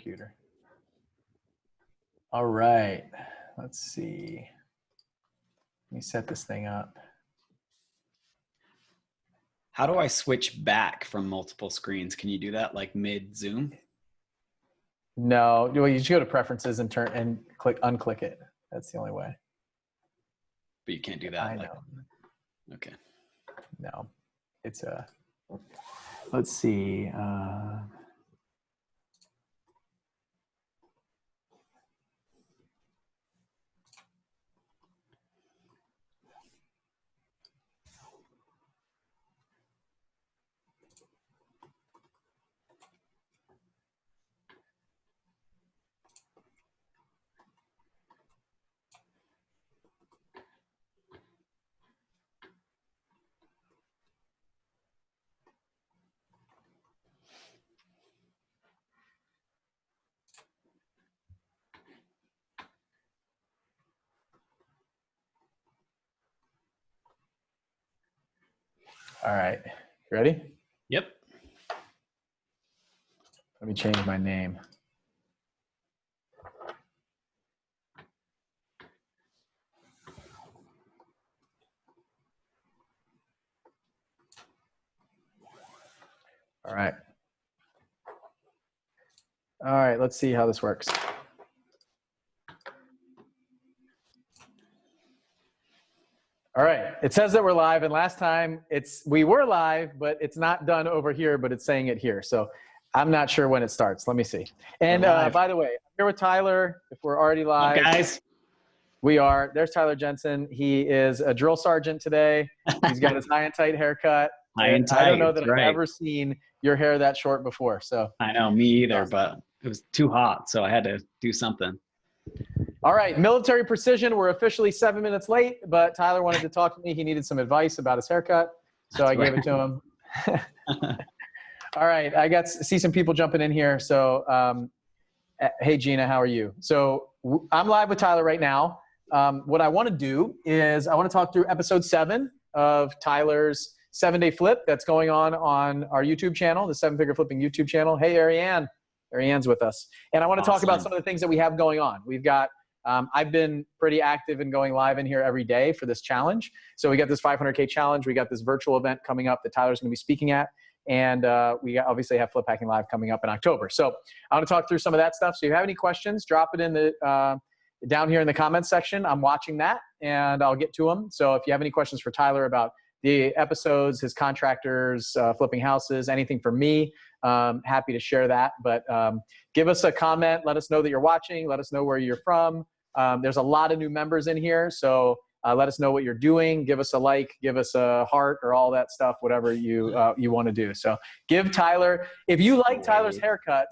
computer. All right, let's see. Let me set this thing up. How do I switch back from multiple screens? Can you do that like mid Zoom? No, well, you just go to preferences and unclick it. That's the only way. But you can't do that. I know. Okay. No, it's let's see. All right, you ready? Yep. Let me change my name. All right. All right, let's see how this works. All right, it says that we're live, and last time we were live, but it's not done over here, but it's saying it here. So I'm not sure when it starts. Let me see. And by the way, I'm here with Tyler. If we're already live. What's up, guys? We are. There's Tyler Jensen. He is a drill sergeant today. He's got his high and tight haircut. High and tight. I don't know that I've ever seen your hair that short before. So I know, me either, but it was too hot, so I had to do something. All right, military precision. We're officially 7 minutes late, but Tyler wanted to talk to me. He needed some advice about his haircut, so I gave it to him. All right, I see some people jumping in here. So, hey Gina, how are you? So I'm live with Tyler right now. What I want to do is I want to talk through episode 7 of Tyler's 7-day flip that's going on our YouTube channel, the 7-Figure Flipping YouTube channel. Hey, Ariane. Ariane's with us. And I want to talk about some of the things that we have going on. We've got, I've been pretty active in going live in here every day for this challenge. So we got this 500K challenge. We got this virtual event coming up that Tyler's going to be speaking at. And we obviously have Flip Hacking Live coming up in October. So I want to talk through some of that stuff. So if you have any questions, drop it in the down here in the comments section. I'm watching that and I'll get to them. So if you have any questions for Tyler about the episodes, his contractors, flipping houses, anything for me, happy to share that. But give us a comment. Let us know that you're watching. Let us know where you're from. There's a lot of new members in here. So let us know what you're doing. Give us a like, give us a heart or all that stuff, whatever you want to do. So give Tyler, if you like Tyler's haircut,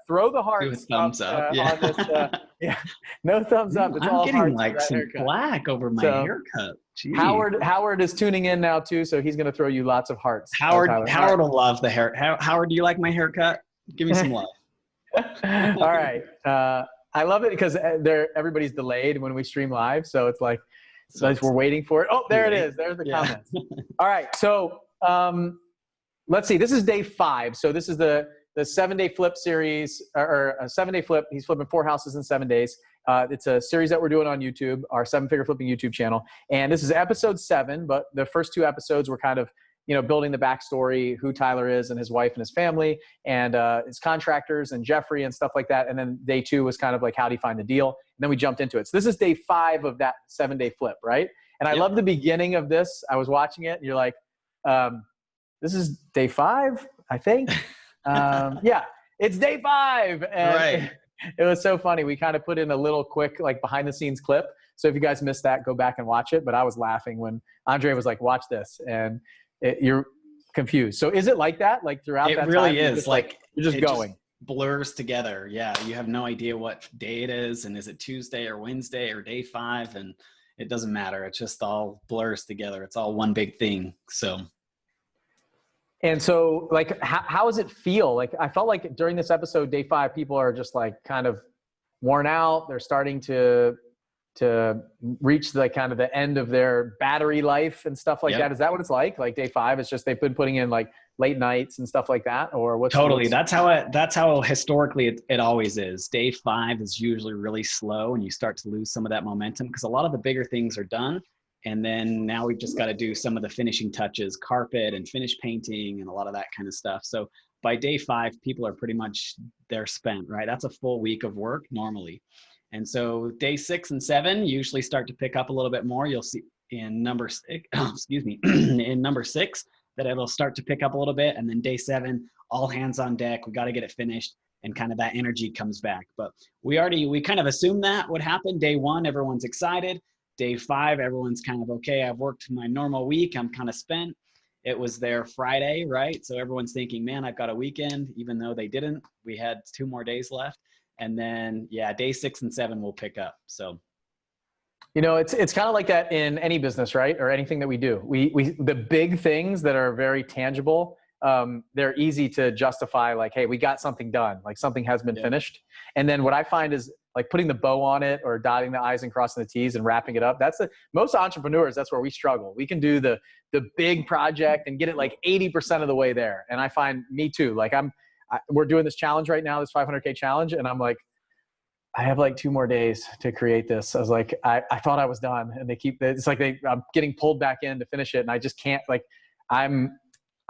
throw the hearts thumbs up. Yeah. On this. Yeah, no thumbs up. It's all getting like some black over my haircut. Jeez. Howard is tuning in now too, so he's going to throw you lots of hearts. Howard will love the hair. Howard, do you like my haircut? Give me some love. All right. I love it because everybody's delayed when we stream live, so it's like we're waiting for it. Oh, there it is. There's the comments. All right. So let's see. This is day 5. So this is the 7-day flip series, or a 7-day flip. He's flipping 4 houses in 7 days. It's a series that we're doing on YouTube, our 7-Figure Flipping YouTube channel. And this is episode 7, but the first 2 episodes were kind of, building the backstory, who Tyler is and his wife and his family and his contractors and Jeffrey and stuff like that. And then day 2 was kind of like, how do you find the deal? And then we jumped into it. So this is day 5 of that 7-day flip, right? And I love the beginning of this. I was watching it and you're like, this is day 5, I think. Yeah, it's day 5. And right. It was so funny. We kind of put in a little quick like behind the scenes clip. So if you guys missed that, go back and watch it. But I was laughing when Andre was like, watch this. And you're confused. So is it like that? Like throughout that time? It really is. Like you're just going. Just blurs together. Yeah. You have no idea what day it is. And is it Tuesday or Wednesday or day 5? And it doesn't matter. It just all blurs together. It's all one big thing. So. And so like, how does it feel? Like I felt like during this episode, day 5, people are just like kind of worn out. They're starting to reach the kind of the end of their battery life and stuff like that. Is that what it's like? Like day 5, it's just they've been putting in like late nights and stuff like that? Or Totally. That's how historically it always is. Day 5 is usually really slow and you start to lose some of that momentum because a lot of the bigger things are done. And then now we've just got to do some of the finishing touches, carpet and finish painting and a lot of that kind of stuff. So by day 5, people are pretty much, they're spent, right? That's a full week of work normally. And so day 6 and 7 usually start to pick up a little bit more. You'll see in number 6, excuse me, in number 6, that it'll start to pick up a little bit. And then day 7, all hands on deck. We got to get it finished. And kind of that energy comes back. But we kind of assumed that would happen. Day 1, everyone's excited. Day 5, everyone's kind of, okay, I've worked my normal week. I'm kind of spent. It was their Friday, right? So everyone's thinking, man, I've got a weekend, even though they didn't. We had 2 more days left. And then, yeah, day 6 and 7 will pick up. So, it's kind of like that in any business, right? Or anything that we do. The big things that are very tangible, they're easy to justify, like, hey, we got something done, like something has been finished. And then what I find is like putting the bow on it or dotting the I's and crossing the T's and wrapping it up. Most entrepreneurs, that's where we struggle. We can do the big project and get it like 80% of the way there. And I find me too, like we're doing this challenge right now, this 500K challenge. And I'm like, I have like 2 more days to create this. I was like, I thought I was done, and it's like I'm getting pulled back in to finish it. And I just can't, like, I'm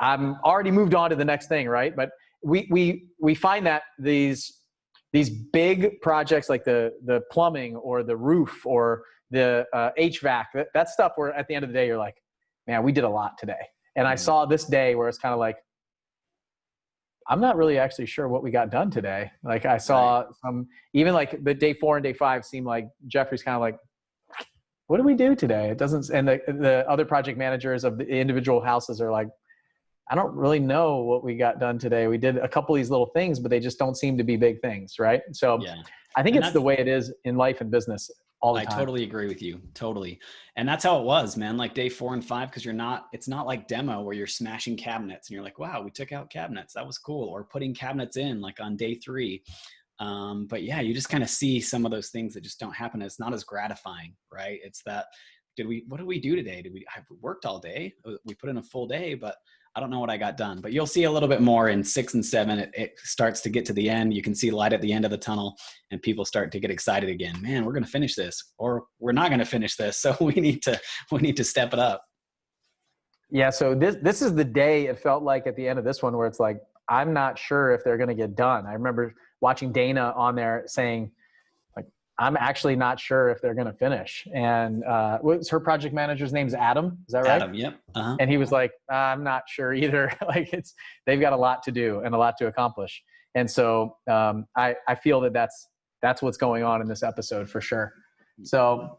already moved on to the next thing. Right. But we find that these big projects like the plumbing or the roof or the HVAC, that stuff where at the end of the day, you're like, man, we did a lot today. And I saw this day where it's kind of like, I'm not really actually sure what we got done today. Like I saw even like the day 4 and day 5 seem like Jeffrey's kind of like, what do we do today? It doesn't, and the other project managers of the individual houses are like, I don't really know what we got done today. We did a couple of these little things, but they just don't seem to be big things. Right. So I think it's the way it is in life and business all the time. I totally agree with you. Totally. And that's how it was, man. Like day 4 and 5, because it's not like demo where you're smashing cabinets and you're like, wow, we took out cabinets. That was cool. Or putting cabinets in like on day 3. But yeah, you just kind of see some of those things that just don't happen. It's not as gratifying, right? It's that, what did we do today? Have we worked all day? We put in a full day, but I don't know what I got done. But you'll see a little bit more in 6 and 7. It starts to get to the end. You can see light at the end of the tunnel and people start to get excited again. Man, we're going to finish this, or we're not going to finish this. So we need to step it up. Yeah. So this is the day it felt like at the end of this one where it's like, I'm not sure if they're going to get done. I remember watching Dana on there saying, like, I'm actually not sure if they're going to finish. And what's her project manager's name's Adam? Is that right? Adam, yep. Uh-huh. And he was like, I'm not sure either. Like they've got a lot to do and a lot to accomplish. And so I feel that's what's going on in this episode for sure. So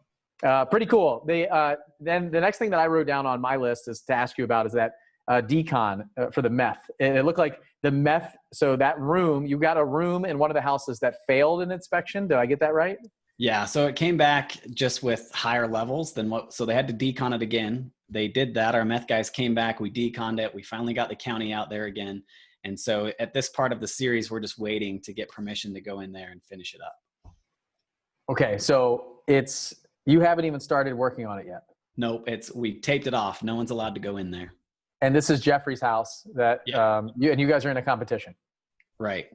pretty cool. Then the next thing that I wrote down on my list is to ask you about is that decon for the meth. And it looked like the meth. So that room, you got a room in one of the houses that failed an inspection. Did I get that right? Yeah. So it came back just with higher levels than so they had to decon it again. They did that. Our meth guys came back. We deconned it. We finally got the county out there again. And so at this part of the series, we're just waiting to get permission to go in there and finish it up. Okay. So you haven't even started working on it yet. Nope. We taped it off. No one's allowed to go in there. And this is Jeffrey's house that you guys are in a competition. Right.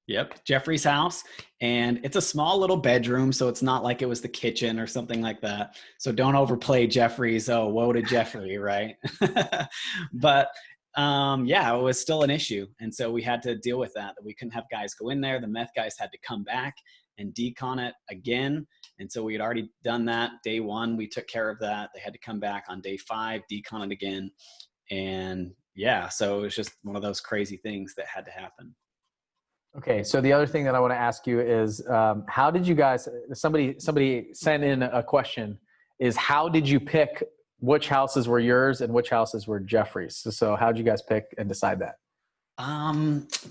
Yep. Jeffrey's house. And it's a small little bedroom. So it's not like it was the kitchen or something like that. So don't overplay Jeffrey's, oh, woe to Jeffrey. Right. But it was still an issue. And so we had to deal with that we couldn't have guys go in there. The meth guys had to come back and decon it again. And so we had already done that. Day 1, we took care of that. They had to come back on day 5, decon it again. And so it was just one of those crazy things that had to happen. Okay. So the other thing that I want to ask you is, how did you guys, somebody sent in a question, is how did you pick which houses were yours and which houses were Jeffrey's? So how did you guys pick and decide that?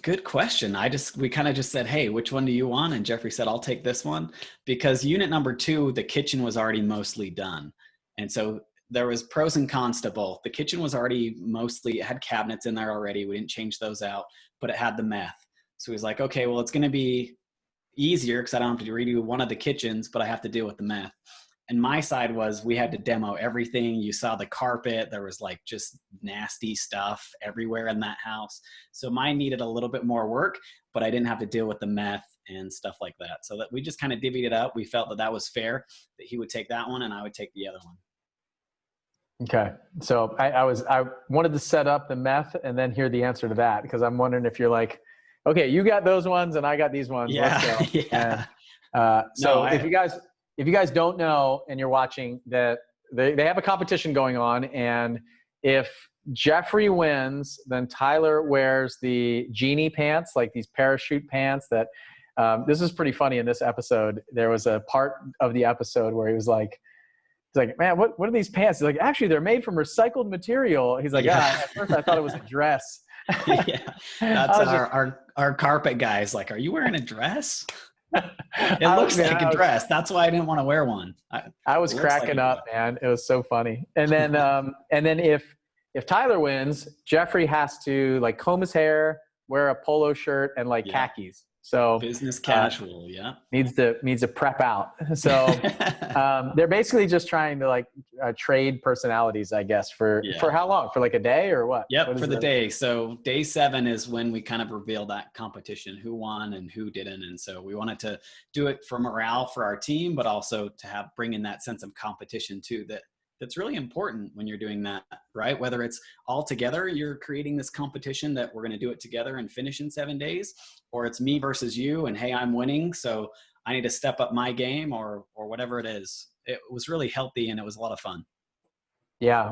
Good question. We kind of just said, hey, which one do you want? And Jeffrey said, I'll take this one, because unit number 2, the kitchen was already mostly done. And so there was pros and cons to both. The kitchen was already it had cabinets in there already. We didn't change those out, but it had the meth. So he was like, okay, well, it's going to be easier because I don't have to redo one of the kitchens, but I have to deal with the meth. And my side was we had to demo everything. You saw the carpet. There was like just nasty stuff everywhere in that house. So mine needed a little bit more work, but I didn't have to deal with the meth and stuff like that. So that we just kind of divvied it up. We felt that that was fair, that he would take that one and I would take the other one. Okay. So I wanted to set up the meth and then hear the answer to that, because I'm wondering if you're like, okay, you got those ones and I got these ones. Yeah. Let's go. Yeah. So if you guys don't know and you're watching, that they have a competition going on, and if Jeffrey wins, then Tyler wears the genie pants, like these parachute pants that this is pretty funny. In this episode, there was a part of the episode where he was like, man, what are these pants? He's like, actually, they're made from recycled material. He's like, at first I thought it was a dress. Yeah, that's our carpet guy's like, are you wearing a dress? It looks like a dress. That's why I didn't want to wear one. I was cracking up, man. It was so funny. And then if Tyler wins, Jeffrey has to like comb his hair, wear a polo shirt, and like khakis. So business casual, needs to prep out. So they're basically just trying to like trade personalities, I guess, for how long? For like a day or what? Yep, for the day. So day 7 is when we kind of reveal that competition, who won and who didn't. And so we wanted to do it for morale for our team, but also to bring in that sense of competition too, that's really important when you're doing that, right? Whether it's all together, you're creating this competition that we're going to do it together and finish in 7 days, or it's me versus you and hey, I'm winning, so I need to step up my game, or whatever it is. It was really healthy and it was a lot of fun. Yeah,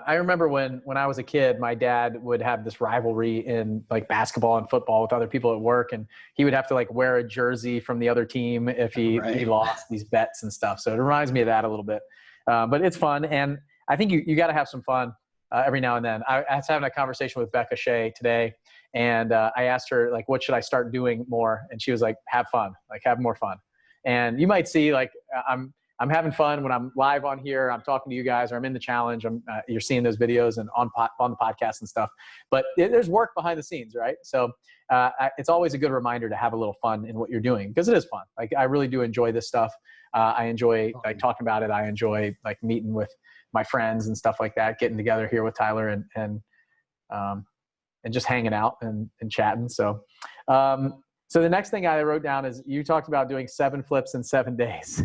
I remember when I was a kid, my dad would have this rivalry in like basketball and football with other people at work, and he would have to like wear a jersey from the other team if he lost these bets and stuff. So it reminds me of that a little bit. But it's fun, and I think you got to have some fun every now and then. I was having a conversation with Becca Shea today, and I asked her like, what should I start doing more? And she was like, have fun, like have more fun. And you might see like I'm having fun when I'm live on here, I'm talking to you guys, or I'm in the challenge. You're seeing those videos and on the podcast and stuff. But there's work behind the scenes, right? So it's always a good reminder to have a little fun in what you're doing, because it is fun. Like I really do enjoy this stuff. I enjoy like talking about it. I enjoy like meeting with my friends and stuff like that, getting together here with Tyler and just hanging out and chatting. So the next thing I wrote down is you talked about doing 7 flips in 7 days.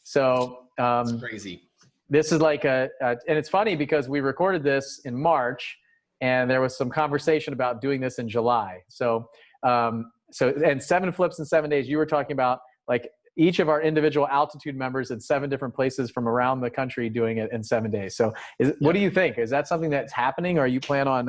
So it's crazy. This is like and it's funny because we recorded this in March and there was some conversation about doing this in July. So and 7 flips in 7 days, you were talking about like each of our individual altitude members in 7 different places from around the country doing it in 7 days. So what do you think? Is that something that's happening, or are you plan on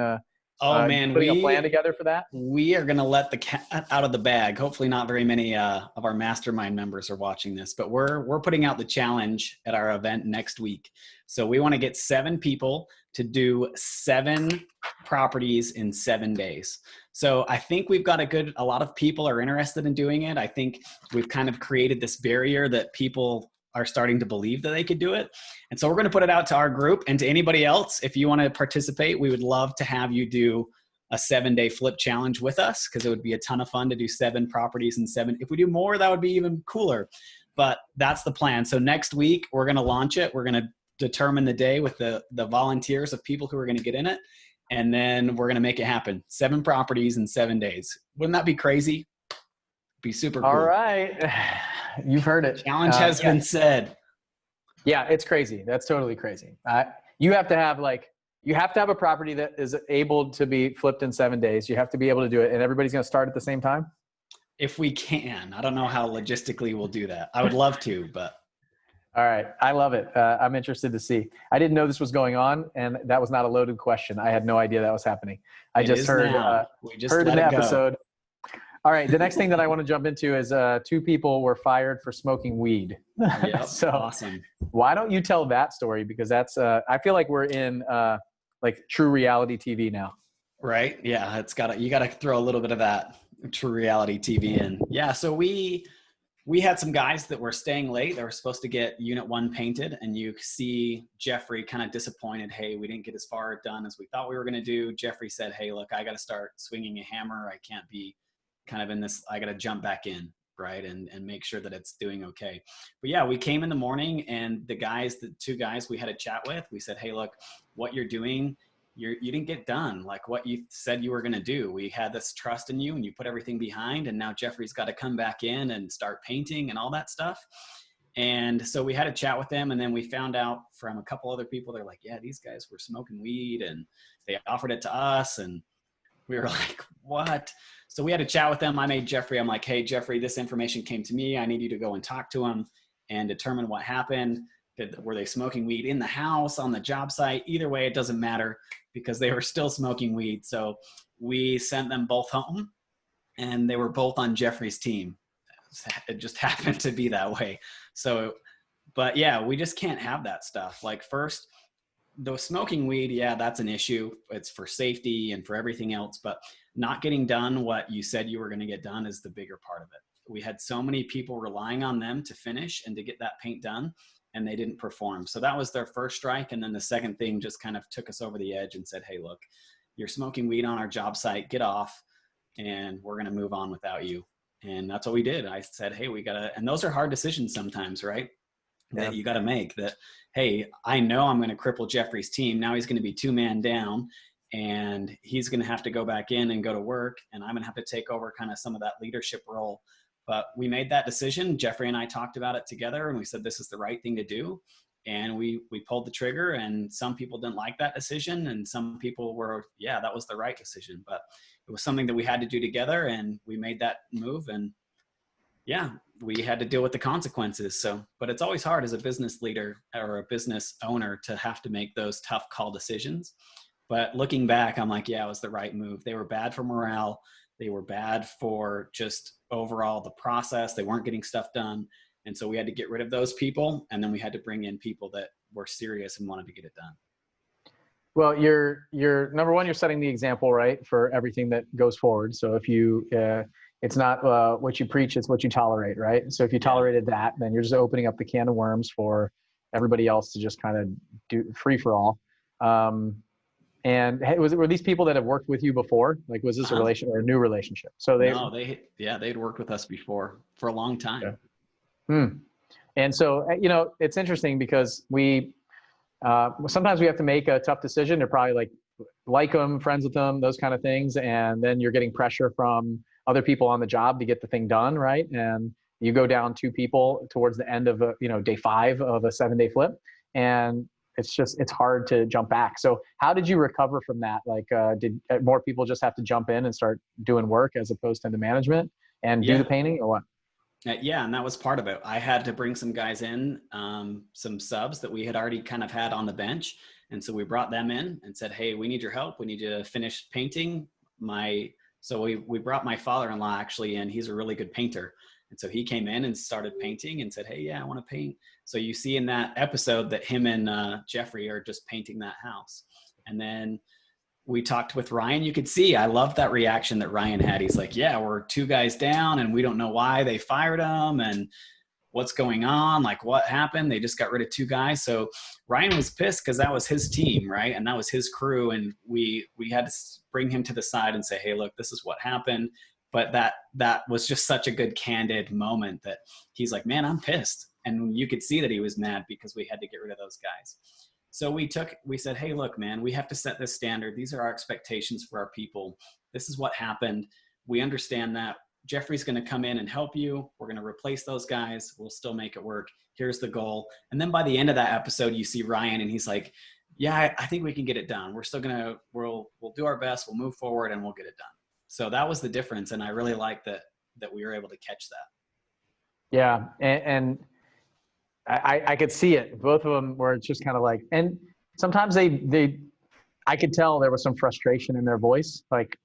putting a plan together for that? We are going to let the cat out of the bag. Hopefully not very many of our mastermind members are watching this, but we're putting out the challenge at our event next week. So we want to get 7 people to do 7 properties in 7 days. So I think we've got a lot of people are interested in doing it. I think we've kind of created this barrier that people are starting to believe that they could do it. And so we're going to put it out to our group and to anybody else. If you want to participate, we would love to have you do a 7-day flip challenge with us, because it would be a ton of fun to do 7 properties in 7. If we do more, that would be even cooler. But that's the plan. So next week, we're going to launch it. We're going to determine the day with the volunteers of people who are going to get in it. And then we're going to make it happen. 7 properties in 7 days. Wouldn't that be crazy? Be super cool. All right. You've heard it. Challenge has been said. Yeah, it's crazy. That's totally crazy. You have to have a property that is able to be flipped in 7 days. You have to be able to do it, and everybody's going to start at the same time? If we can. I don't know how logistically we'll do that. I would love to, but. All right. I love it. I'm interested to see. I didn't know this was going on, and that was not a loaded question. I had no idea that was happening. I just heard in the episode. All right. The next thing that I want to jump into is 2 people were fired for smoking weed. Yep, so awesome. Why don't you tell that story? Because that's I feel like we're in like true reality TV now. Right. Yeah. You got to throw a little bit of that true reality TV in. Yeah. So we had some guys that were staying late. They were supposed to get unit 1 painted, and you see Jeffrey kind of disappointed. Hey, we didn't get as far done as we thought we were going to do. Jeffrey said, hey, look, I got to start swinging a hammer. I can't be kind of in this, I got to jump back in. right? And make sure that it's doing okay. But yeah, we came in the morning, and the two guys we had a chat with, we said, hey, look, what you're doing, you didn't get done like what you said you were going to do. We had this trust in you, and you put everything behind, and now Jeffrey's got to come back in and start painting and all that stuff. And so we had a chat with them, and then we found out from a couple other people, they're like, yeah, these guys were smoking weed and they offered it to us. And we were like, what? So we had a chat with them. I made Jeffrey, I'm like, hey, Jeffrey, this information came to me. I need you to go and talk to them and determine what happened. Were they smoking weed in the house, on the job site? Either way, it doesn't matter because they were still smoking weed. So we sent them both home, and they were both on Jeffrey's team. It just happened to be that way. So, but yeah, we just can't have that stuff. Like, first, though, smoking weed, yeah, that's an issue. It's for safety and for everything else, but not getting done what you said you were going to get done is the bigger part of it. We had so many people relying on them to finish and to get that paint done, and they didn't perform. So that was their first strike. And then the second thing just kind of took us over the edge and said, hey, look, you're smoking weed on our job site, get off, and we're going to move on without you. And that's what we did. I said, hey, we got to, and those are hard decisions sometimes, right? Yeah. That you got to make. That, hey, I know I'm going to cripple Jeffrey's team. Now he's going to be 2-man down, and he's going to have to go back in and go to work, and I'm going to have to take over kind of some of that leadership role. But we made that decision. Jeffrey and I talked about it together, and we said, this is the right thing to do. And we pulled the trigger, and some people didn't like that decision, and some people were, yeah, that was the right decision. But it was something that we had to do together, and we made that move, and yeah, we had to deal with the consequences. So, but it's always hard as a business leader or a business owner to have to make those tough call decisions. But looking back, I'm like, yeah, it was the right move. They were bad for morale. They were bad for just overall the process. They weren't getting stuff done. And so we had to get rid of those people. And then we had to bring in people that were serious and wanted to get it done. Well, you're number one, you're setting the example, right, for everything that goes forward. So if you, it's not what you preach, it's what you tolerate, right? So if you tolerated that, then you're just opening up the can of worms for everybody else to just kind of do free for all. And hey, were these people that have worked with you before? Like, was this a relation or a new relationship? So they'd worked with us before for a long time. Yeah. And so, it's interesting because sometimes we have to make a tough decision. They're probably like them, friends with them, those kind of things. And then you're getting pressure from other people on the job to get the thing done, right? And you go down 2 people towards the end of day 5 of a 7-day flip, and it's hard to jump back. So how did you recover from that? Did more people just have to jump in and start doing work as opposed to the management and do the painting, or what? Yeah, and that was part of it. I had to bring some guys in, some subs that we had already kind of had on the bench. And so we brought them in and said, hey, we need your help. We need you to finish painting. So we brought my father-in-law actually in. He's a really good painter. And so he came in and started painting and said, hey, yeah, I want to paint. So you see in that episode that him and Jeffrey are just painting that house. And then we talked with Ryan. You could see, I love that reaction that Ryan had. He's like, yeah, we're 2 guys down and we don't know why they fired him and what's going on. Like, what happened? They just got rid of 2 guys. So Ryan was pissed because that was his team, right? And that was his crew. And we had to bring him to the side and say, hey, look, this is what happened. But that was just such a good candid moment that he's like, man, I'm pissed. And you could see that he was mad because we had to get rid of those guys. So we said, hey, look, man, we have to set this standard. These are our expectations for our people. This is what happened. We understand that. Jeffrey's going to come in and help you. We're going to replace those guys. We'll still make it work. Here's the goal. And then by the end of that episode, you see Ryan and he's like, yeah, I think we can get it done. We're still we'll do our best. We'll move forward and we'll get it done. So that was the difference. And I really like that we were able to catch that. Yeah. And I could see it. Both of them were just kind of like, and sometimes I could tell there was some frustration in their voice. Like,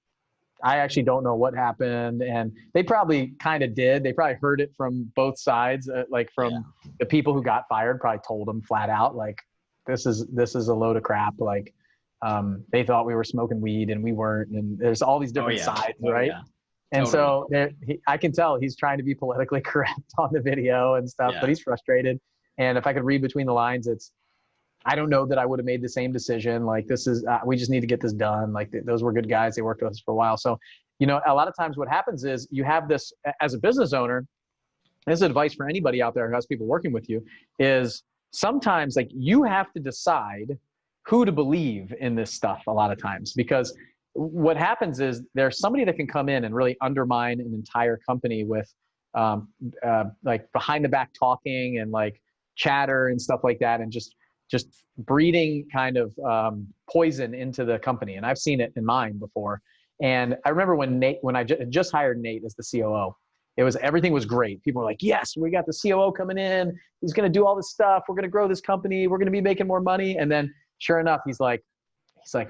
I actually don't know what happened. And they probably kind of did. They probably heard it from both sides, the people who got fired probably told them flat out, like, this is a load of crap. Like, they thought we were smoking weed and we weren't. And there's all these different sides, right? Yeah. And totally. So I can tell he's trying to be politically correct on the video and stuff, but he's frustrated. And if I could read between the lines, I don't know that I would have made the same decision. Like, this is, we just need to get this done. Like, those were good guys. They worked with us for a while. So, a lot of times what happens is you have this as a business owner, this is advice for anybody out there who has people working with you, is sometimes like you have to decide who to believe in this stuff a lot of times, because what happens is there's somebody that can come in and really undermine an entire company with like behind the back talking and like chatter and stuff like that, and just breeding kind of poison into the company. And I've seen it in mine before. And I remember when I just hired Nate as the COO, everything was great. People were like, yes, we got the COO coming in. He's going to do all this stuff. We're going to grow this company. We're going to be making more money. And then sure enough, he's like,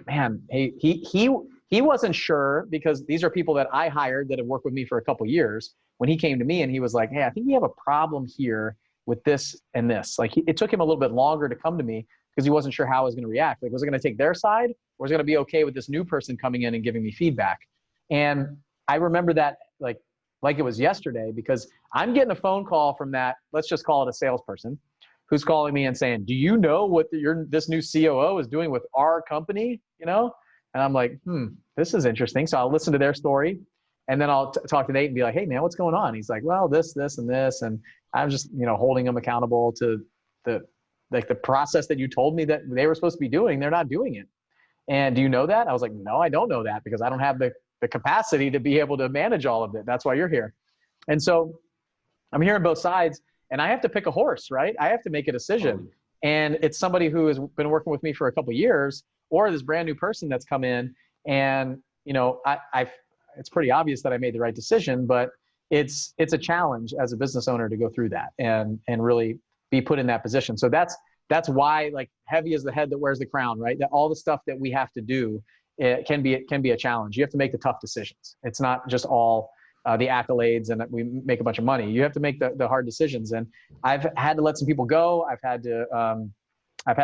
man, hey, he wasn't sure, because these are people that I hired that have worked with me for a couple of years. When he came to me and he was like, hey, I think we have a problem here with this and this. Like it took him a little bit longer to come to me because he wasn't sure how I was going to react. Like, was it going to take their side, or was it going to be okay with this new person coming in and giving me feedback? And I remember that like it was yesterday, because I'm getting a phone call from that, let's just call it a salesperson, who's calling me and saying, do you know what this new COO is doing with our company? You know? And I'm like, this is interesting. So I'll listen to their story, and then I'll talk to Nate and be like, hey man, what's going on? He's like, well, this, and this. And I'm just, holding them accountable to the process that you told me that they were supposed to be doing. They're not doing it. And do you know that? I was like, no, I don't know that, because I don't have the capacity to be able to manage all of it. That's why you're here. And so I'm hearing both sides, and I have to pick a horse, right? I have to make a decision. And it's somebody who has been working with me for a couple of years, or this brand new person that's come in. And, it's pretty obvious that I made the right decision, but it's a challenge as a business owner to go through that and really be put in that position. So that's why, like, heavy is the head that wears the crown, right? That all the stuff that we have to do, it can be a challenge. You have to make the tough decisions. It's not just all the accolades and that we make a bunch of money. You have to make the hard decisions. And I've had to let some people go. I've had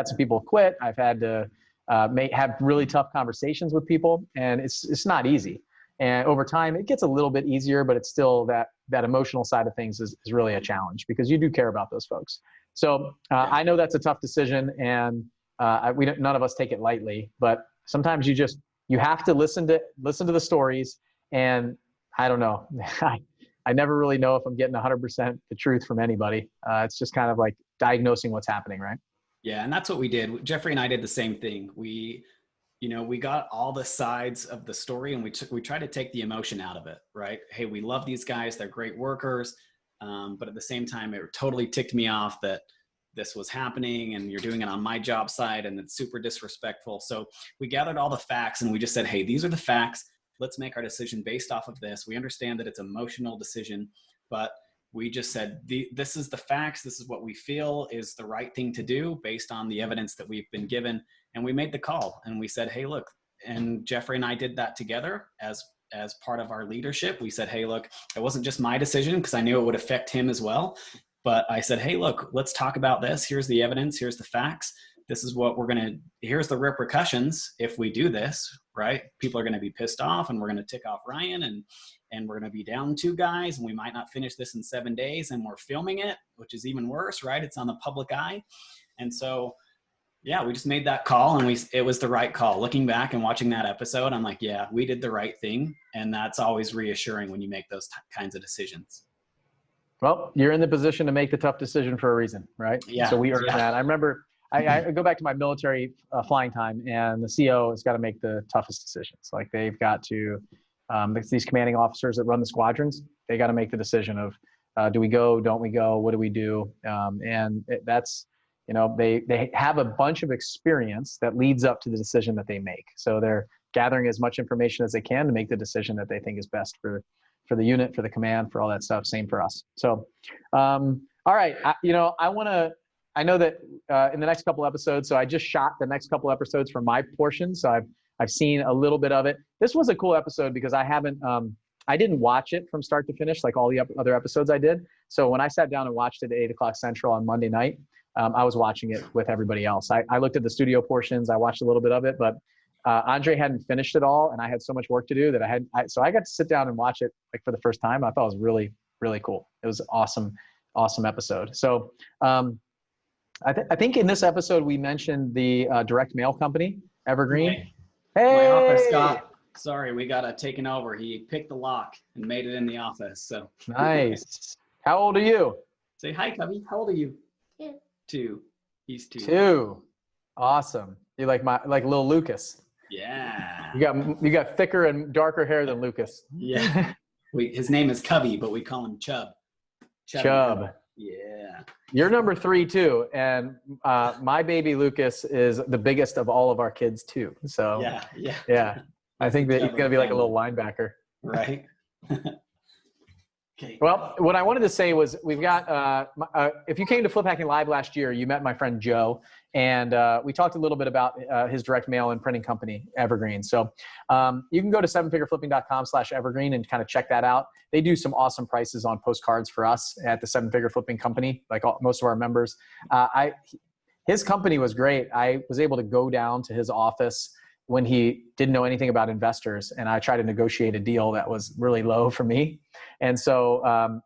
some people quit. I've had to have really tough conversations with people, and it's not easy. And over time, it gets a little bit easier, but it's still that emotional side of things is really a challenge, because you do care about those folks. So I know that's a tough decision, and none of us take it lightly. But sometimes you have to listen to the stories. And I don't know, I never really know if I'm getting 100% the truth from anybody. It's just kind of like diagnosing what's happening, right? Yeah, and that's what we did. Jeffrey and I did the same thing. We got all the sides of the story, and we try to take the emotion out of it, right? Hey, we love these guys. They're great workers. But at the same time, it totally ticked me off that this was happening and you're doing it on my job site, and it's super disrespectful. So we gathered all the facts, and we just said, hey, these are the facts. Let's make our decision based off of this. We understand that it's an emotional decision, but we just said, this is the facts. This is what we feel is the right thing to do based on the evidence that we've been given. And we made the call, and we said, hey, look, and Jeffrey and I did that together as part of our leadership. We said, hey, look, it wasn't just my decision, because I knew it would affect him as well. But I said, hey, look, let's talk about this. Here's the evidence. Here's the facts. This is what here's the repercussions if we do this, right? People are going to be pissed off, and we're going to tick off Ryan, and we're going to be down 2 guys, and we might not finish this in 7 days, and we're filming it, which is even worse, right? It's on the public eye. And so, yeah, we just made that call, and it was the right call. Looking back and watching that episode, I'm like, yeah, we did the right thing. And that's always reassuring when you make those kinds of decisions. Well, you're in the position to make the tough decision for a reason, right? Yeah. So we earned that. I remember I go back to my military flying time, and the CO has got to make the toughest decisions. Like, they've got to, these commanding officers that run the squadrons, they got to make the decision of, do we go, don't we go, what do we do? That's, they have a bunch of experience that leads up to the decision that they make. So they're gathering as much information as they can to make the decision that they think is best for the unit, for the command, for all that stuff. Same for us. So, all right. I know that in the next couple episodes, so I just shot the next couple episodes from my portion. So I've seen a little bit of it. This was a cool episode because I didn't watch it from start to finish like all the other episodes I did. So when I sat down and watched it at 8 o'clock Central on Monday night, I was watching it with everybody else. I looked at the studio portions. I watched a little bit of it, but Andre hadn't finished it all, and I had so much work to do that so I got to sit down and watch it like for the first time. I thought it was really, really cool. It was awesome episode. So I think in this episode we mentioned the direct mail company, Evergreen. Hey, my office got, sorry, we got taken over. He picked the lock and made it in the office. So nice. How old are you? Say hi, Cubby. How old are you? 2. He's 2. 2. Awesome. You like little Lucas. Yeah. You got thicker and darker hair than Lucas. Yeah. His name is Cubby, but we call him Chub. Chub. Yeah. You're number 3 too, and my baby Lucas is the biggest of all of our kids too. So yeah. I think that he's gonna be like a little linebacker. Right. Okay. Well, what I wanted to say was we've got, if you came to Flip Hacking Live last year, you met my friend Joe, and we talked a little bit about his direct mail and printing company, Evergreen. So you can go to sevenfigureflipping.com/evergreen and kind of check that out. They do some awesome prices on postcards for us at the Seven Figure Flipping Company, like most of our members. His company was great. I was able to go down to his office when he didn't know anything about investors, and I tried to negotiate a deal that was really low for me. And so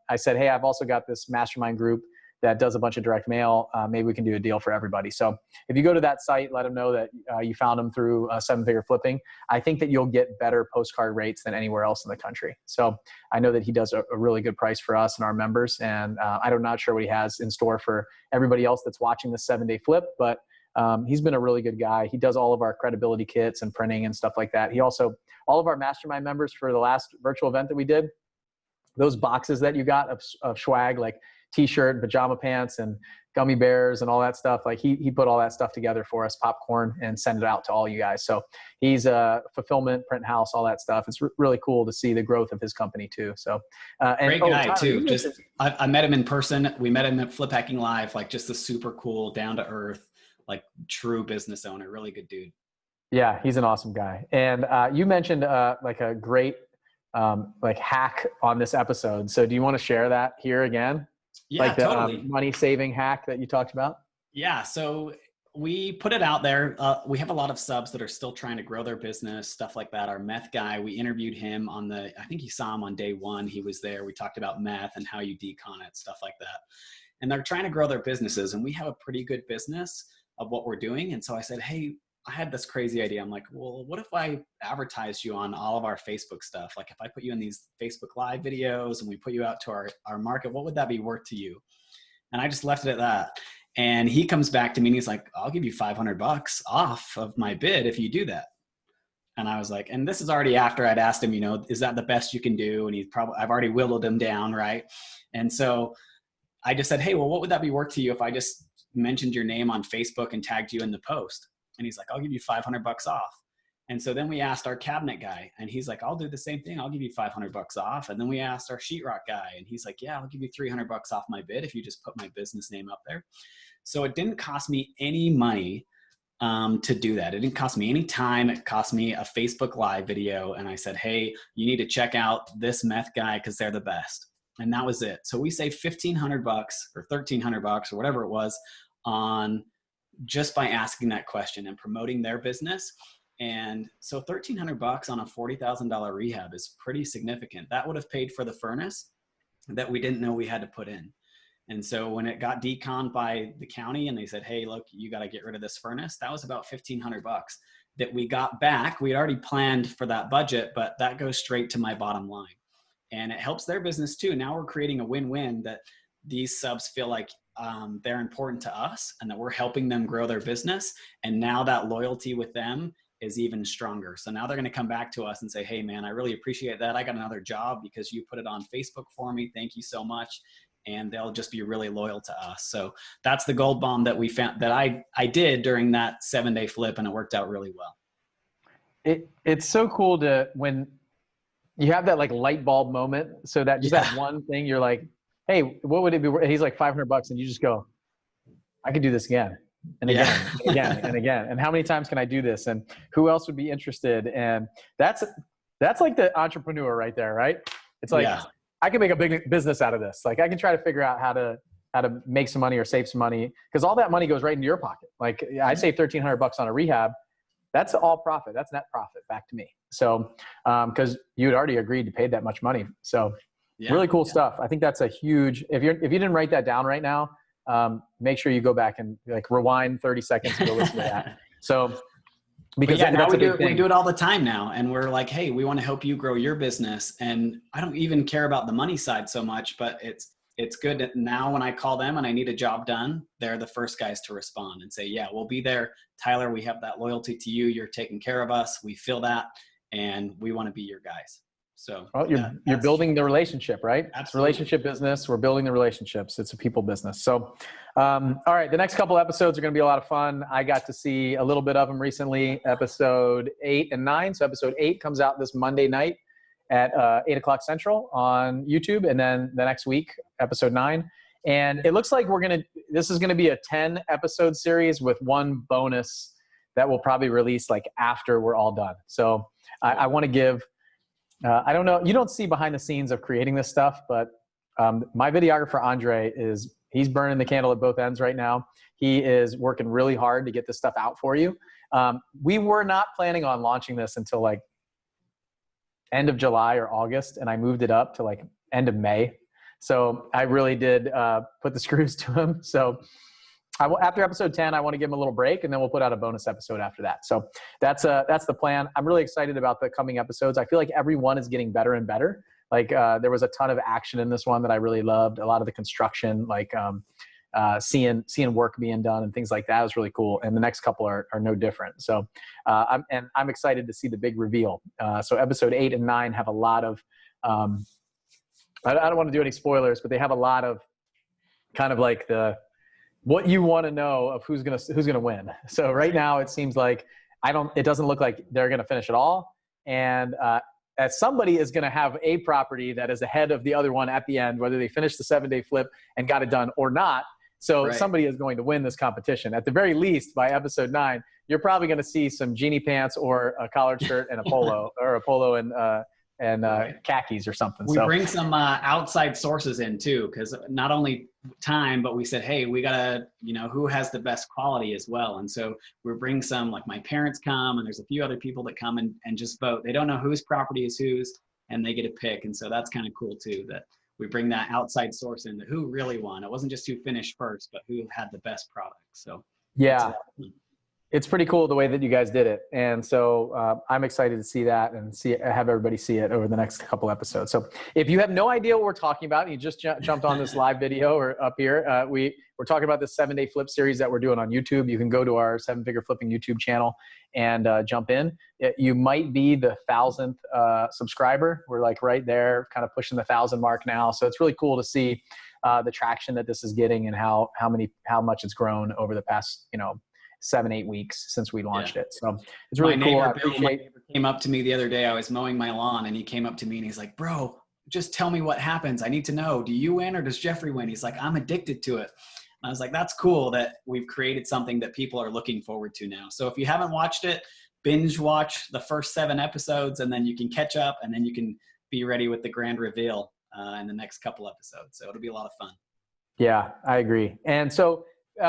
I said, hey, I've also got this mastermind group that does a bunch of direct mail. Maybe we can do a deal for everybody. So if you go to that site, let them know that you found them through Seven Figure Flipping. I think that you'll get better postcard rates than anywhere else in the country. So I know that he does a really good price for us and our members. And I'm not sure what he has in store for everybody else that's watching this 7-day flip, but he's been a really good guy. He does all of our credibility kits and printing and stuff like that. He also, all of our mastermind members for the last virtual event that we did, those boxes that you got of swag, like t-shirt, pajama pants, and gummy bears and all that stuff. Like he put all that stuff together for us, popcorn, and send it out to all you guys. So he's a fulfillment, print house, all that stuff. It's really cool to see the growth of his company too. So, great guy too. I met him in person. We met him at Flip Hacking Live, like just a super cool, down to earth, like true business owner, really good dude. Yeah, he's an awesome guy. And you mentioned like a great like hack on this episode. So do you want to share that here again? Yeah, like the totally. money saving hack that you talked about? Yeah, so we put it out there. We have a lot of subs that are still trying to grow their business, stuff like that. Our meth guy, we interviewed him I think you saw him on day 1. He was there. We talked about meth and how you decon it, stuff like that. And they're trying to grow their businesses, and we have a pretty good business of what we're doing. And so I said, hey, I had this crazy idea. I'm like, well, what if I advertise you on all of our Facebook stuff? Like if I put you in these Facebook Live videos and we put you out to our market, what would that be worth to you? And I just left it at that. And he comes back to me and he's like, I'll give you $500 off of my bid if you do that. And I was like, and this is already after I'd asked him, is that the best you can do? And I've already whittled him down, right? And so I just said, hey, well, what would that be worth to you if I just mentioned your name on Facebook and tagged you in the post? And he's like, I'll give you $500 off. And so then we asked our cabinet guy, and he's like, I'll do the same thing. I'll give you $500 off. And then we asked our sheetrock guy, and he's like, yeah, I'll give you $300 off my bid if you just put my business name up there. So it didn't cost me any money to do that. It didn't cost me any time. It cost me a Facebook Live video. And I said, hey, you need to check out this meth guy because they're the best. And that was it. So we saved $1,500 or $1,300 or whatever it was on just by asking that question and promoting their business. And so $1,300 on a $40,000 rehab is pretty significant. That would have paid for the furnace that we didn't know we had to put in. And so when it got deconned by the county and they said, hey, look, you got to get rid of this furnace, that was about $1,500 that we got back. We had already planned for that budget, but that goes straight to my bottom line. And it helps their business too. Now we're creating a win-win that these subs feel like they're important to us and that we're helping them grow their business. And now that loyalty with them is even stronger. So now they're going to come back to us and say, hey man, I really appreciate that. I got another job because you put it on Facebook for me. Thank you so much. And they'll just be really loyal to us. So that's the gold bomb that we found that I did during that 7-day flip, and it worked out really well. It's so cool when you have that like light bulb moment. So that just that one thing, you're like, hey, what would it be? He's like $500 and you just go, I could do this again and again and again and again. And how many times can I do this? And who else would be interested? And that's like the entrepreneur right there, right? It's like, I can make a big business out of this. Like I can try to figure out how to make some money or save some money, because all that money goes right into your pocket. Like I saved $1,300 on a rehab. That's all profit. That's net profit back to me. So, cause you had already agreed to pay that much money. So really cool stuff. I think that's a huge, if you didn't write that down right now, make sure you go back and like rewind 30 seconds and go listen to that. So, because now we do it all the time now. And we're like, hey, we want to help you grow your business. And I don't even care about the money side so much, but it's good that now when I call them and I need a job done, they're the first guys to respond and say, yeah, we'll be there. Tyler, we have that loyalty to you. You're taking care of us. We feel that, and we want to be your guys. So well, you're building the relationship, right? Absolutely. It's a relationship business. We're building the relationships. It's a people business. So, all right, the next couple episodes are going to be a lot of fun. I got to see a little bit of them recently, episode 8 and 9. So episode 8 comes out this Monday night at 8 o'clock Central on YouTube. And then the next week, episode 9. And it looks like this is going to be a 10 episode series with one bonus that will probably release like after we're all done. So I want to give, I don't know, you don't see behind the scenes of creating this stuff, but my videographer, Andre, he's burning the candle at both ends right now. He is working really hard to get this stuff out for you. We were not planning on launching this until like end of July or August, and I moved it up to like end of May. So I really did put the screws to him. So after episode 10, I want to give him a little break, and then we'll put out a bonus episode after that. So that's the plan. I'm really excited about the coming episodes. I feel like every one is getting better and better. Like there was a ton of action in this one that I really loved. A lot of the construction, like seeing work being done and things like that was really cool. And the next couple are no different. So I'm excited to see the big reveal. So episode 8 and 9 have a lot of, I don't want to do any spoilers, but they have a lot of kind of like what you want to know of who's gonna win. So right now it seems like it doesn't look like they're gonna finish it all, and that somebody is gonna have a property that is ahead of the other one at the end, whether they finish the 7-day flip and got it done or not. So somebody is going to win this competition. At the very least, by episode 9, you're probably gonna see some genie pants or a collared shirt and a polo, or a polo and khakis or something. We bring some outside sources in too, because not only time, but we said, hey, we gotta, who has the best quality as well. And so we bring some, like my parents come, and there's a few other people that come and just vote. They don't know whose property is whose, and they get to pick. And so that's kind of cool too, that we bring that outside source in, who really won. It wasn't just who finished first, but who had the best product. So yeah. It's pretty cool the way that you guys did it. And so I'm excited to see that and have everybody see it over the next couple episodes. So if you have no idea what we're talking about, you just jumped on this live video or up here, we're talking about this 7-day flip series that we're doing on YouTube. You can go to our 7-figure flipping YouTube channel and jump in. You might be the 1,000th subscriber. We're like right there, kind of pushing the 1,000 mark now. So it's really cool to see the traction that this is getting and how much it's grown over the past, 7-8 weeks since we launched it. So it's really cool. My neighbor came up to me the other day. I was mowing my lawn, and he came up to me and he's like, bro, just tell me what happens. I need to know. Do you win or does Jeffrey win? He's like, I'm addicted to it. And I was like, that's cool that we've created something that people are looking forward to now. So if you haven't watched it, binge watch the first 7 episodes, and then you can catch up, and then you can be ready with the grand reveal in the next couple episodes. So it'll be a lot of fun. Yeah, I agree. And so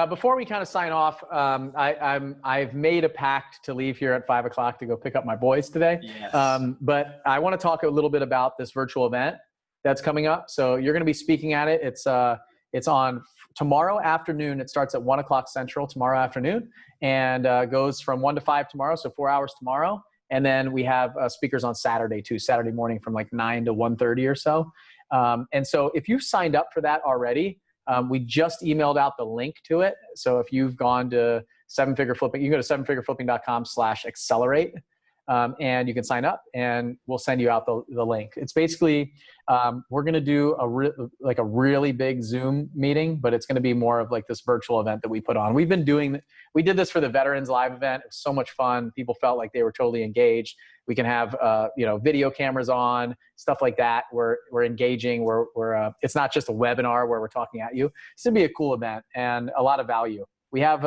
before we kind of sign off, I've made a pact to leave here at 5 o'clock to go pick up my boys today. Yes. But I want to talk a little bit about this virtual event that's coming up. So you're going to be speaking at it. It's on tomorrow afternoon. It starts at 1 o'clock Central tomorrow afternoon, and goes from 1 to 5 tomorrow. So 4 hours tomorrow. And then we have speakers on Saturday too, Saturday morning from like 9 to 1:30 or so. And so if you've signed up for that already, we just emailed out the link to it. So if you've gone to 7-figure flipping, you can go to 7figureflipping.com/accelerate, and you can sign up, and we'll send you out the link. It's basically, we're going to do a really big Zoom meeting, but it's going to be more of like this virtual event that we put on. We did this for the Veterans Live event. It was so much fun. People felt like they were totally engaged. We can have, video cameras on, stuff like that. We're engaging. It's not just a webinar where we're talking at you. It's going to be a cool event and a lot of value. We have,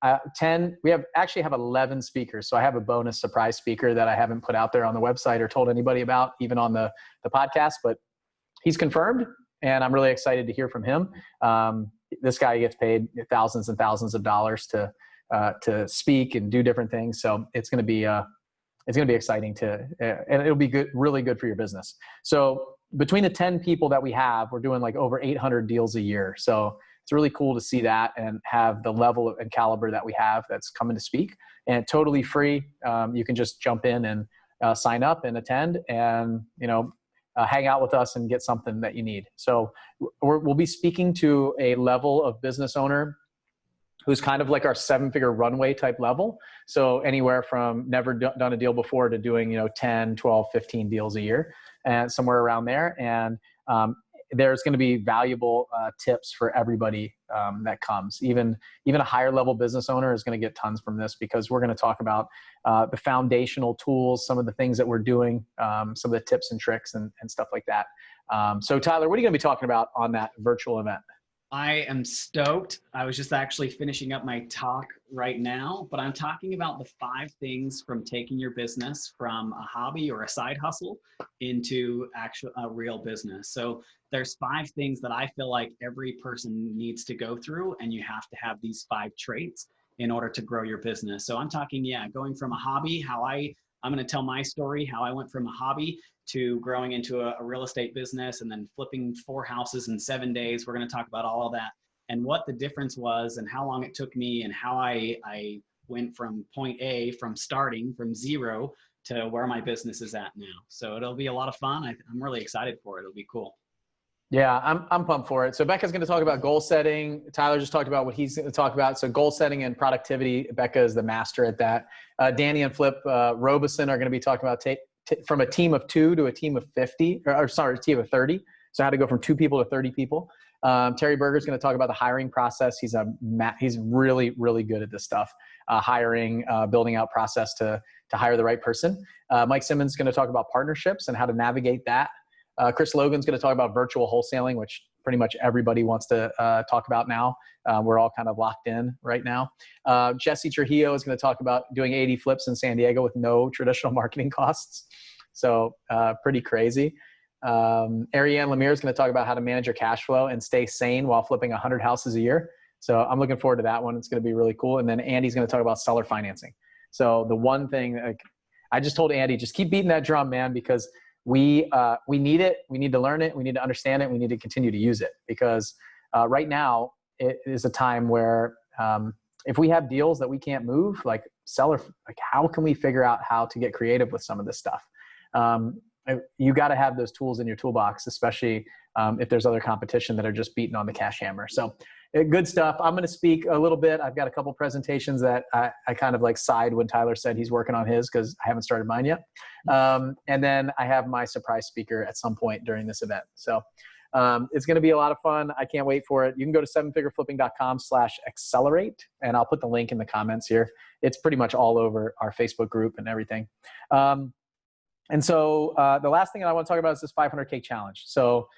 actually have 11 speakers. So I have a bonus surprise speaker that I haven't put out there on the website or told anybody about, even on the podcast, but he's confirmed, and I'm really excited to hear from him. This guy gets paid thousands and thousands of dollars to speak and do different things. So it's going to be exciting and it'll be really good for your business. So between the 10 people that we have, we're doing like over 800 deals a year. So it's really cool to see that and have the level and caliber that we have that's coming to speak, and totally free. You can just jump in and sign up and attend, and hang out with us and get something that you need. So we'll be speaking to a level of business owner who's kind of like our 7-figure runway type level. So anywhere from never done a deal before to doing, 10, 12, 15 deals a year, and somewhere around there. And there's going to be valuable tips for everybody that comes. Even a higher level business owner is going to get tons from this, because we're going to talk about the foundational tools, some of the things that we're doing, some of the tips and tricks and stuff like that. So Tyler, what are you going to be talking about on that virtual event? I am stoked. I was just actually finishing up my talk right now, but I'm talking about the 5 things from taking your business from a hobby or a side hustle into a real business. So there's 5 things that I feel like every person needs to go through, and you have to have these 5 traits in order to grow your business. So I'm talking, going from a hobby, I'm going to tell my story, how I went from a hobby to growing into a real estate business and then flipping 4 houses in 7 days. We're going to talk about all of that and what the difference was and how long it took me and how I went from point A, from starting from 0 to where my business is at now. So it'll be a lot of fun. I'm really excited for it. It'll be cool. Yeah, I'm pumped for it. So Becca's going to talk about goal setting. Tyler just talked about what he's going to talk about. So goal setting and productivity. Becca is the master at that. Danny and Flip Robeson are going to be talking about from a team of 2 to a team of 50, a team of 30. So how to go from 2 people to 30 people. Terry Berger is going to talk about the hiring process. He's really, really good at this stuff. Hiring, building out process to hire the right person. Mike Simmons is going to talk about partnerships and how to navigate that. Chris Logan's going to talk about virtual wholesaling, which pretty much everybody wants to talk about now. We're all kind of locked in right now. Jesse Trujillo is going to talk about doing 80 flips in San Diego with no traditional marketing costs. So pretty crazy. Ariane Lemire is going to talk about how to manage your cash flow and stay sane while flipping 100 houses a year. So I'm looking forward to that one. It's going to be really cool. And then Andy's going to talk about seller financing. So the one thing, I just told Andy, just keep beating that drum, man, because we need it. We need to learn it. We need to understand it. We need to continue to use it, because right now it is a time where if we have deals that we can't move, like how can we figure out how to get creative with some of this stuff? You got to have those tools in your toolbox, especially if there's other competition that are just beating on the cash hammer. So good stuff. I'm going to speak a little bit. I've got a couple presentations that I kind of like sighed when Tyler said he's working on his, because I haven't started mine yet. And then I have my surprise speaker at some point during this event. So it's going to be a lot of fun. I can't wait for it. You can go to 7figureflipping.com/accelerate, and I'll put the link in the comments here. It's pretty much all over our Facebook group and everything. And so the last thing that I want to talk about is this 500K challenge. So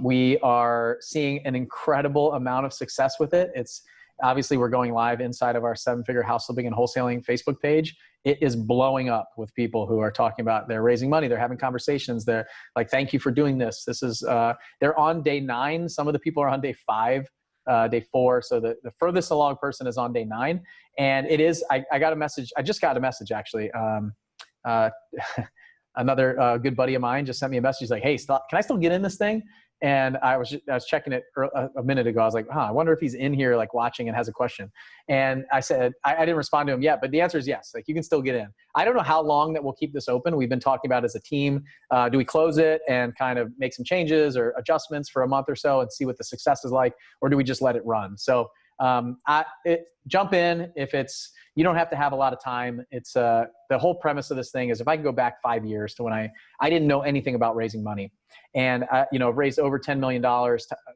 we are seeing an incredible amount of success with it. It's obviously we're going live inside of our 7-figure house flipping and wholesaling Facebook page. It is blowing up with people who are talking about they're raising money. They're having conversations. They're like, thank you for doing this. This is, they're on day 9. Some of the people are on day 5, day 4. So the furthest along person is on day 9. And it is, I got a message. I just got a message actually. Another good buddy of mine just sent me a message. He's like, hey, can I still get in this thing? And I was checking it a minute ago. I was like, I wonder if he's in here like watching and has a question. And I said, I didn't respond to him yet, but the answer is yes. Like you can still get in. I don't know how long that we'll keep this open. We've been talking about as a team. Do we close it and kind of make some changes or adjustments for a month or so and see what the success is like? Or do we just let it run? So jump in if you don't have to have a lot of time. It's the whole premise of this thing is if I can go back 5 years to when I didn't know anything about raising money, and I've raised over $10 million.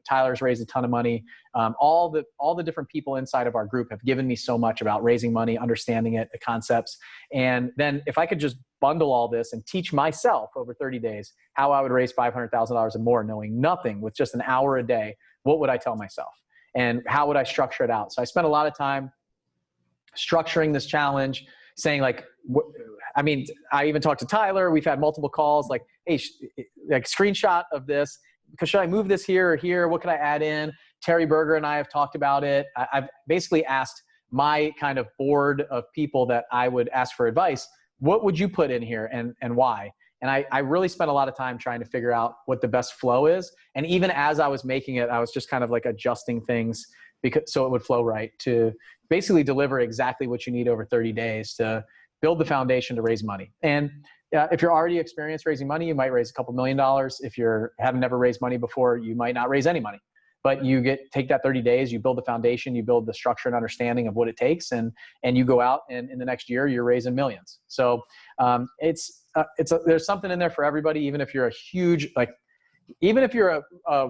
Tyler's raised a ton of money. All the different people inside of our group have given me so much about raising money, understanding it, the concepts. And then if I could just bundle all this and teach myself over 30 days how I would raise $500,000 and more, knowing nothing with just an hour a day, what would I tell myself? And how would I structure it out? So I spent a lot of time structuring this challenge, saying like, I even talked to Tyler. We've had multiple calls like, hey, like screenshot of this, because should I move this here or here? What can I add in? Terry Berger and I have talked about it. I've basically asked my kind of board of people that I would ask for advice. What would you put in here and why? And I really spent a lot of time trying to figure out what the best flow is. And even as I was making it, I was just kind of like adjusting things so it would flow right to basically deliver exactly what you need over 30 days to build the foundation to raise money. And if you're already experienced raising money, you might raise a couple $1 million. If you haven't never raised money before, you might not raise any money. But you take that 30 days, you build the foundation, you build the structure and understanding of what it takes, and you go out, and in the next year you're raising millions. So there's something in there for everybody. Even if you're a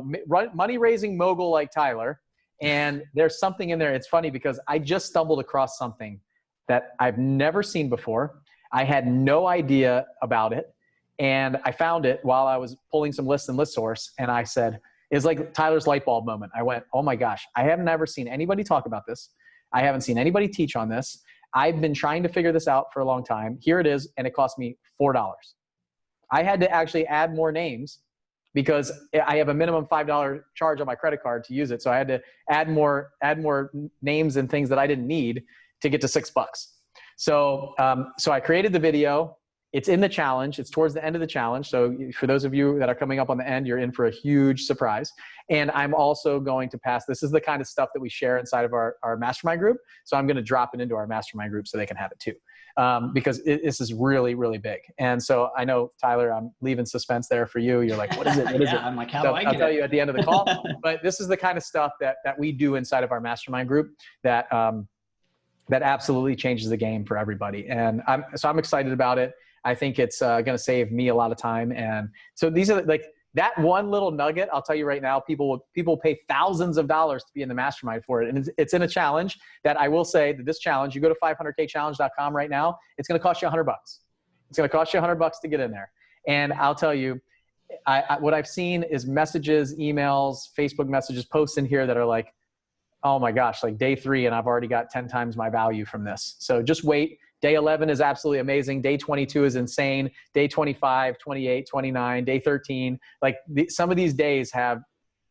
money raising mogul like Tyler, and there's something in there. It's funny because I just stumbled across something that I've never seen before. I had no idea about it, and I found it while I was pulling some lists in ListSource, and I said, it's like Tyler's light bulb moment. I went, oh my gosh, I have never seen anybody talk about this. I haven't seen anybody teach on this. I've been trying to figure this out for a long time. Here it is, and it cost me $4. I had to actually add more names because I have a minimum $5 charge on my credit card to use it. So I had to add more names and things that I didn't need to get to $6. So I created the video. It's in the challenge. It's towards the end of the challenge. So for those of you that are coming up on the end, you're in for a huge surprise. And I'm also going to pass, this is the kind of stuff that we share inside of our mastermind group. So I'm going to drop it into our mastermind group so they can have it too. Because this is really, really big. And so I know, Tyler, I'm leaving suspense there for you. You're like, what is it? What is it? I'm like, how do I get it? I'll tell you at the end of the call. But this is the kind of stuff that we do inside of our mastermind group that absolutely changes the game for everybody. And I'm excited about it. I think it's going to save me a lot of time. And so these are like that one little nugget. I'll tell you right now, people pay thousands of dollars to be in the mastermind for it. And it's in a challenge that I will say that this challenge, you go to 500kchallenge.com right now, it's going to cost you $100. It's going to cost you $100 to get in there. And I'll tell you, what I've seen is messages, emails, Facebook messages, posts in here that are like, oh my gosh, like day 3 and I've already got 10 times my value from this. So just wait. Day 11 is absolutely amazing. Day 22 is insane. Day 25, 28, 29, day 13. Like some of these days have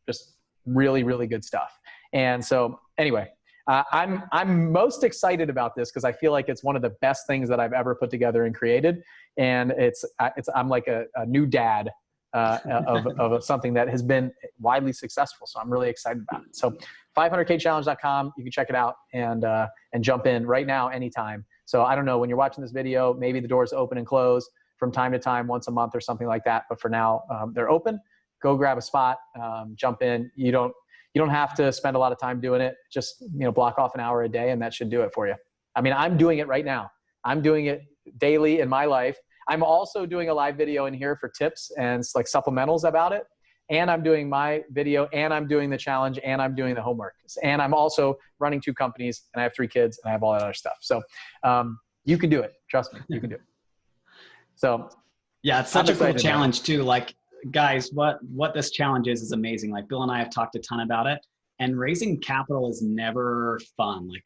just really, really good stuff. And so anyway, I'm most excited about this because I feel like it's one of the best things that I've ever put together and created. And I'm like a new dad of something that has been widely successful. So I'm really excited about it. So 500kchallenge.com, you can check it out and jump in right now, anytime. So I don't know, when you're watching this video, maybe the doors open and close from time to time, once a month or something like that. But for now, they're open. Go grab a spot, jump in. You don't have to spend a lot of time doing it. Just block off an hour a day, and that should do it for you. I mean, I'm doing it right now. I'm doing it daily in my life. I'm also doing a live video in here for tips and like supplementals about it. And I'm doing my video, and I'm doing the challenge, and I'm doing the homework. And I'm also running 2 companies, and I have 3 kids, and I have all that other stuff. So you can do it. Trust me, you can do it. So yeah, it's such a cool challenge too. Like, guys, what this challenge is amazing. Like Bill and I have talked a ton about it, and raising capital is never fun. Like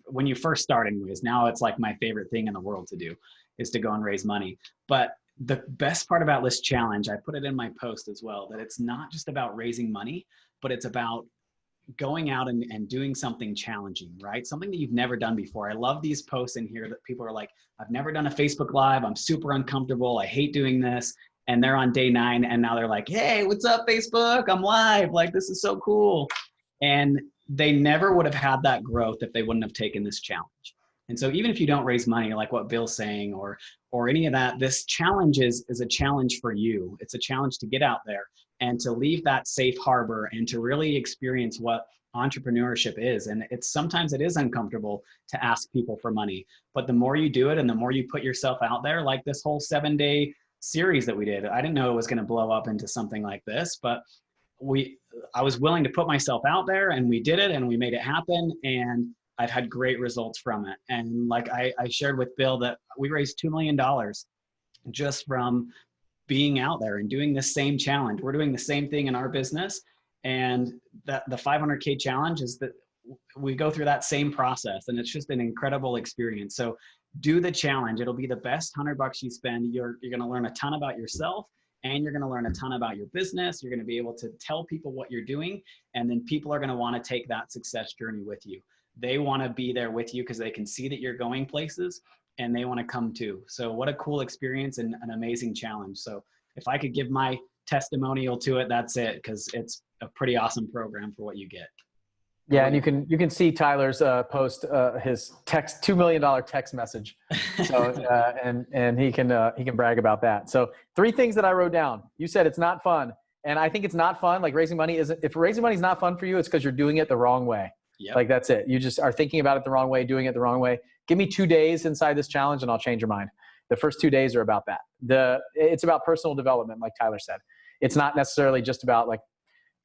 when you first start anyways, now it's like my favorite thing in the world to do is to go and raise money. But the best part about this challenge, I put it in my post as well, that it's not just about raising money, but it's about going out and doing something challenging, right? Something that you've never done before. I love these posts in here that people are like, I've never done a Facebook Live. I'm super uncomfortable. I hate doing this. And they're on day 9 and now they're like, hey, what's up, Facebook? I'm live. Like, this is so cool. And they never would have had that growth if they wouldn't have taken this challenge. And so even if you don't raise money, like what Bill's saying, or any of that, this challenge is a challenge for you. It's a challenge to get out there and to leave that safe harbor and to really experience what entrepreneurship is. And sometimes it is uncomfortable to ask people for money, but the more you do it and the more you put yourself out there, like this whole 7-day series that we did, I didn't know it was going to blow up into something like this, but I was willing to put myself out there, and we did it, and we made it happen. And I've had great results from it. And like I shared with Bill that we raised $2 million just from being out there and doing the same challenge. We're doing the same thing in our business. And the 500K challenge is that we go through that same process, and it's just an incredible experience. So do the challenge. It'll be the best $100 you spend. You're going to learn a ton about yourself, and you're going to learn a ton about your business. You're going to be able to tell people what you're doing, and then people are going to want to take that success journey with you. They want to be there with you because they can see that you're going places, and they want to come too. So what a cool experience and an amazing challenge. So if I could give my testimonial to it, that's it, because it's a pretty awesome program for what you get. Yeah, and you can see Tyler's post, his $2 million text message. So and he can brag about that. So 3 things that I wrote down. You said it's not fun, and I think it's not fun. Like raising money isn't. If raising money is not fun for you, it's because you're doing it the wrong way. Yep. Like that's it. You just are thinking about it the wrong way, doing it the wrong way. Give me 2 days inside this challenge, and I'll change your mind. The first 2 days are about that. It's about personal development, like Tyler said. It's not necessarily just about like,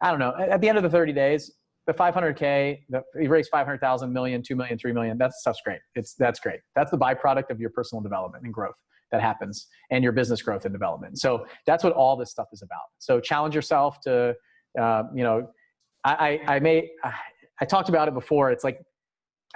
I don't know. At the end of the 30 days. The 500K, you raise 500,000, million, 2 million, 3 million. That stuff's great. That's great. That's the byproduct of your personal development and growth that happens, and your business growth and development. So that's what all this stuff is about. So challenge yourself to, I talked about it before. It's like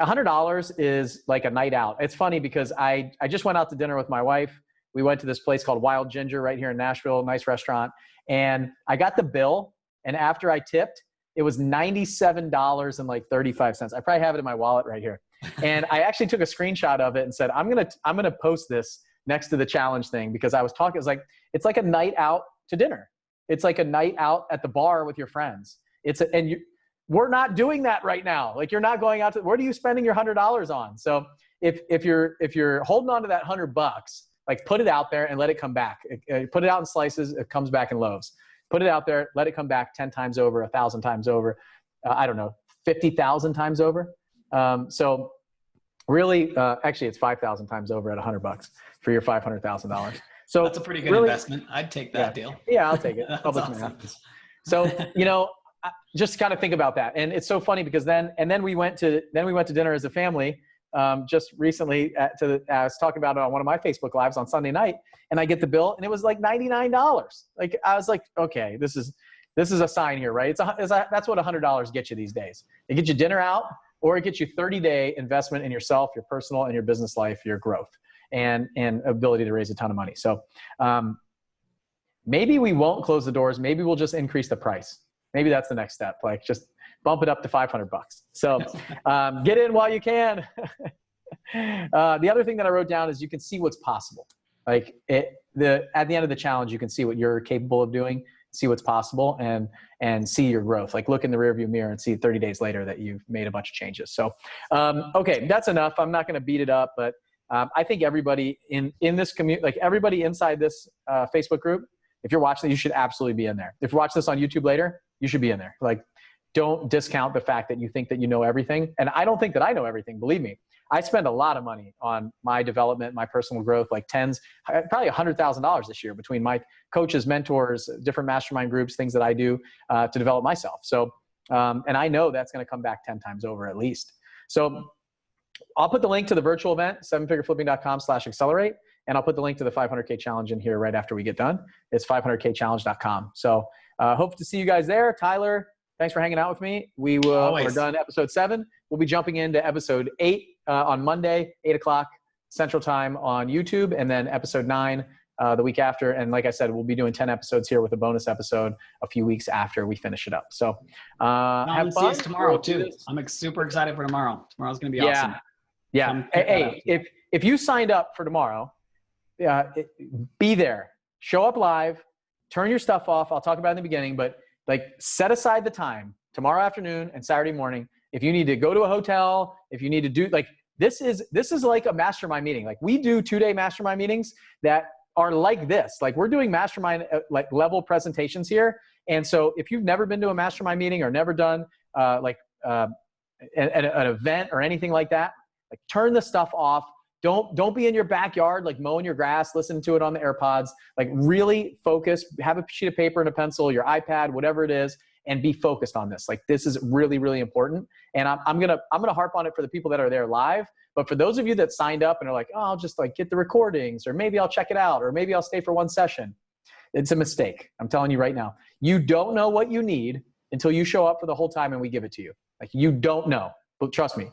$100 is like a night out. It's funny because I just went out to dinner with my wife. We went to this place called Wild Ginger right here in Nashville, nice restaurant. And I got the bill, and after I tipped, it was $97.35. I probably have it in my wallet right here. And I actually took a screenshot of it and said, I'm gonna post this next to the challenge thing, because I was talking, it's like a night out to dinner. It's like a night out at the bar with your friends. We're not doing that right now. Like, you're not going out to, what are you spending your $100 on? So if you're holding on to that $100, like, put it out there and let it come back. Put it out in slices, it comes back in loaves. Put it out there, let it come back 10 times over, 1,000 times over, I don't know, 50,000 times over. So really, actually it's 5,000 times over at $100 for your $500,000. So that's a pretty good investment. I'd take that deal. Yeah, I'll take it. Public awesome. So, just kind of think about that. And it's so funny because then we went to dinner as a family. Just recently I was talking about it on one of my Facebook lives on Sunday night, and I get the bill and it was like $99. Like, I was like, okay, this is a sign here, right? That's what $100 gets you these days. It gets you dinner out, or it gets you 30-day investment in yourself, your personal and your business life, your growth and ability to raise a ton of money. So, maybe we won't close the doors. Maybe we'll just increase the price. Maybe that's the next step. Like, just bump it up to $500. So get in while you can. The other thing that I wrote down is you can see what's possible. Like, at the end of the challenge, you can see what you're capable of doing, see what's possible, and see your growth. Like, look in the rearview mirror and see 30 days later that you've made a bunch of changes. So, okay, that's enough. I'm not going to beat it up, but I think everybody in this community, like everybody inside this Facebook group, if you're watching, you should absolutely be in there. If you watch this on YouTube later, you should be in there. Like, don't discount the fact that you think that you know everything. And I don't think that I know everything. Believe me, I spend a lot of money on my development, my personal growth, like probably $100,000 this year between my coaches, mentors, different mastermind groups, things that I do to develop myself. So, and I know that's going to come back 10 times over at least. So I'll put the link to the virtual event, 7figureflipping.com/accelerate. And I'll put the link to the 500K challenge in here right after we get done. It's 500kchallenge.com. So hope to see you guys there. Tyler, thanks for hanging out with me. We're done episode 7. We'll be jumping into episode 8 on Monday, 8 o'clock Central Time on YouTube, and then episode 9 the week after. And like I said, we'll be doing 10 episodes here with a bonus episode a few weeks after we finish it up. So have fun. See us tomorrow too. I'm super excited for tomorrow. Tomorrow's going to be awesome. Yeah. Hey, if you signed up for tomorrow, be there, show up live, turn your stuff off. I'll talk about it in the beginning, but like, set aside the time tomorrow afternoon and Saturday morning. If you need to go to a hotel, if you need to do, like, this is like a mastermind meeting. Like, we do 2-day mastermind meetings that are like this. Like, we're doing mastermind like level presentations here. And so if you've never been to a mastermind meeting or never done an event or anything like that, like, turn the stuff off. Don't be in your backyard, like mowing your grass, listen to it on the AirPods. Like, really focus, have a sheet of paper and a pencil, your iPad, whatever it is, and be focused on this. Like, this is really, really important. And I'm gonna harp on it for the people that are there live. But for those of you that signed up and are like, oh, I'll just like get the recordings, or maybe I'll check it out, or maybe I'll stay for one session, it's a mistake. I'm telling you right now. You don't know what you need until you show up for the whole time and we give it to you. Like, you don't know, but trust me.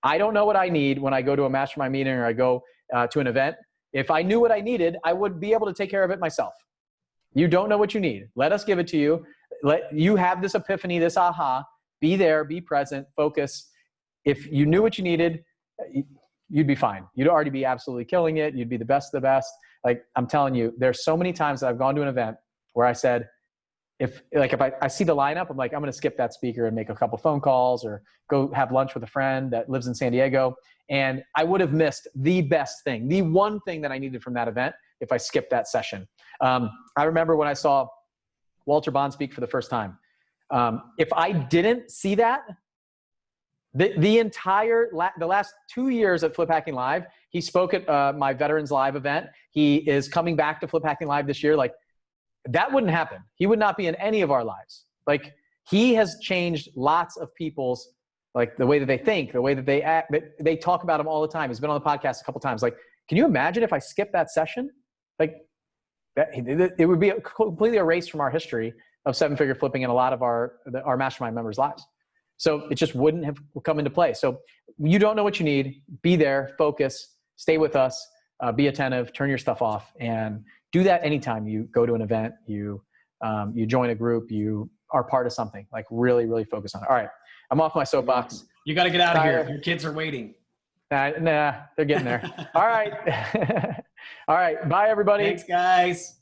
I don't know what I need when I go to a mastermind meeting or I go to an event. If I knew what I needed, I would be able to take care of it myself. You don't know what you need. Let us give it to you. Let you have this epiphany, this aha. Be there, be present, focus. If you knew what you needed, you'd be fine. You'd already be absolutely killing it. You'd be the best of the best. Like, I'm telling you, there's so many times that I've gone to an event where I said, if I see the lineup, I'm like, I'm going to skip that speaker and make a couple phone calls or go have lunch with a friend that lives in San Diego. And I would have missed the best thing, the one thing that I needed from that event if I skipped that session. I remember when I saw Walter Bond speak for the first time. If I didn't see that, the last 2 years at Flip Hacking Live, he spoke at my Veterans Live event. He is coming back to Flip Hacking Live this year. Like, that wouldn't happen. He would not be in any of our lives. Like, he has changed lots of people's, like, the way that they think, the way that they act. They talk about him all the time. He's been on the podcast a couple times. Like, can you imagine if I skipped that session? Like, it would be completely erased from our history of seven-figure flipping in a lot of our mastermind members' lives. So it just wouldn't have come into play. So you don't know what you need. Be there, focus, stay with us, be attentive, turn your stuff off, and do that anytime you go to an event, you join a group, you are part of something. Like, really, really focus on it. All right, I'm off my soapbox. You got to get out of here. Your kids are waiting. Nah, they're getting there. All right. All right. Bye, everybody. Thanks, guys.